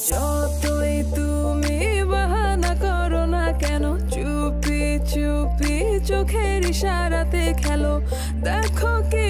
যতই তুমি বাহানা করো না কেন, চুপি চুপি চোখের ইশারাতে খেলো। দেখো কি